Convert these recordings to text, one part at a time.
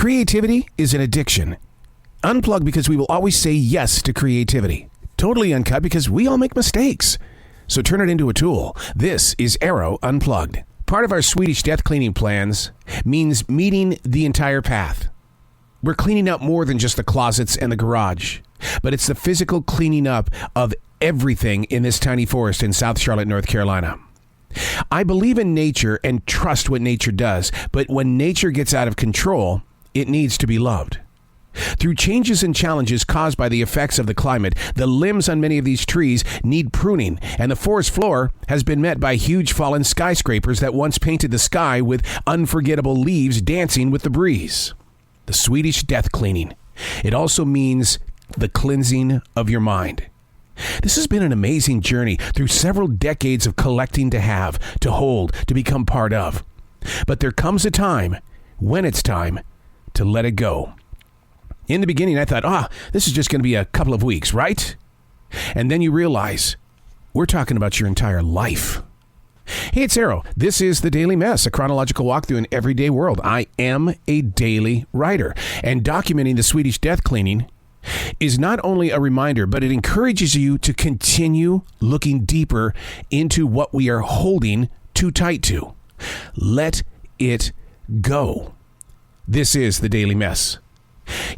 Creativity is an addiction. Unplugged because we will always say yes to creativity. Totally uncut because we all make mistakes. So turn it into a tool. This is Arroe Unplugged. Part of our Swedish death cleaning plans means meeting the entire path. We're cleaning up more than just the closets and the garage, but it's the physical cleaning up of everything in this tiny forest in South Charlotte, North Carolina. I believe in nature and trust what nature does, but when nature gets out of control, it needs to be loved. Through changes and challenges caused by the effects of the climate, the limbs on many of these trees need pruning, and the forest floor has been met by huge fallen skyscrapers that once painted the sky with unforgettable leaves dancing with the breeze. The Swedish death cleaning. It also means the cleansing of your mind. This has been an amazing journey through several decades of collecting to have, to hold, to become part of. But there comes a time when it's time to let it go. In the beginning, I thought, this is just going to be a couple of weeks, right? And then you realize we're talking about your entire life. Hey, it's Arroe. This is The Daily Mess, a chronological walk through an everyday world. I am a daily writer, and documenting the Swedish death cleaning is not only a reminder, but it encourages you to continue looking deeper into what we are holding too tight to. Let it go. This is The Daily Mess.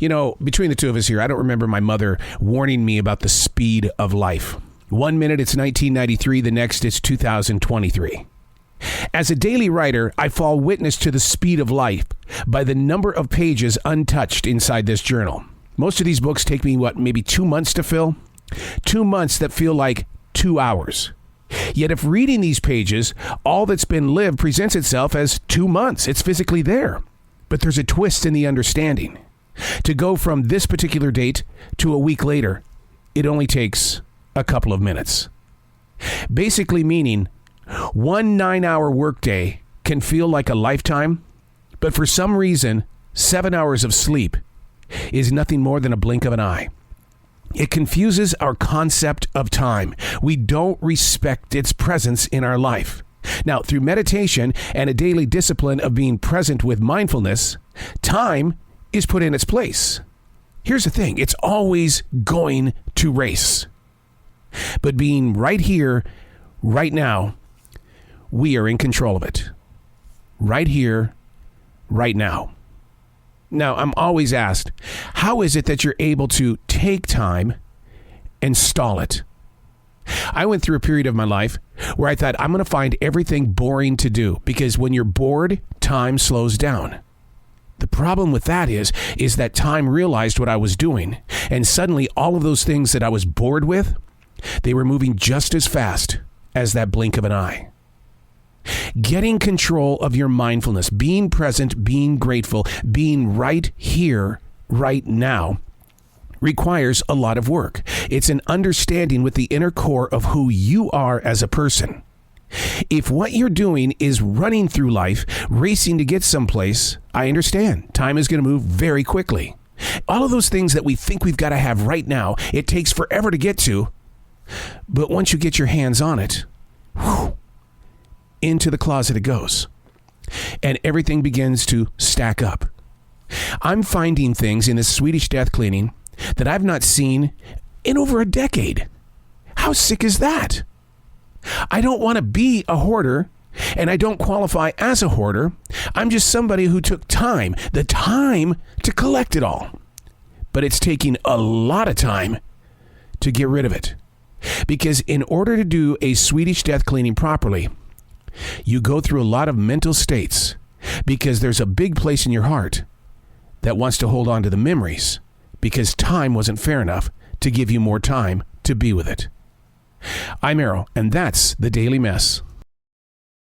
You know, between the two of us here, I don't remember my mother warning me about the speed of life. 1 minute it's 1993, the next it's 2023. As a daily writer, I fall witness to the speed of life by the number of pages untouched inside this journal. Most of these books take me, maybe 2 months to fill? 2 months that feel like 2 hours. Yet if reading these pages, all that's been lived presents itself as 2 months. It's physically there. But there's a twist in the understanding. To go from this particular date to a week later, it only takes a couple of minutes. Basically meaning 1 9-hour workday can feel like a lifetime, but for some reason, 7 hours of sleep is nothing more than a blink of an eye. It confuses our concept of time. We don't respect its presence in our life. Now, through meditation and a daily discipline of being present with mindfulness, time is put in its place. Here's the thing, it's always going to race. But being right here, right now, we are in control of it. Right here, right now. Now, I'm always asked, how is it that you're able to take time and stall it? I went through a period of my life where I thought I'm going to find everything boring to do because when you're bored, time slows down. The problem with that is that time realized what I was doing, and suddenly all of those things that I was bored with, they were moving just as fast as that blink of an eye. Getting control of your mindfulness, being present, being grateful, being right here, right now, requires a lot of work. It's an understanding with the inner core of who you are as a person. If what you're doing is running through life, racing to get someplace, I understand. Time is going to move very quickly. All of those things that we think we've got to have right now, it takes forever to get to. But once you get your hands on it, into the closet it goes. And everything begins to stack up. I'm finding things in this Swedish death cleaning that I've not seen in over a decade. How sick is that? I don't want to be a hoarder, and I don't qualify as a hoarder. I'm just somebody who took the time to collect it all. But it's taking a lot of time to get rid of it. Because in order to do a Swedish death cleaning properly, you go through a lot of mental states because there's a big place in your heart that wants to hold on to the memories because time wasn't fair enough to give you more time to be with it. I'm Arroe, and that's The Daily Mess.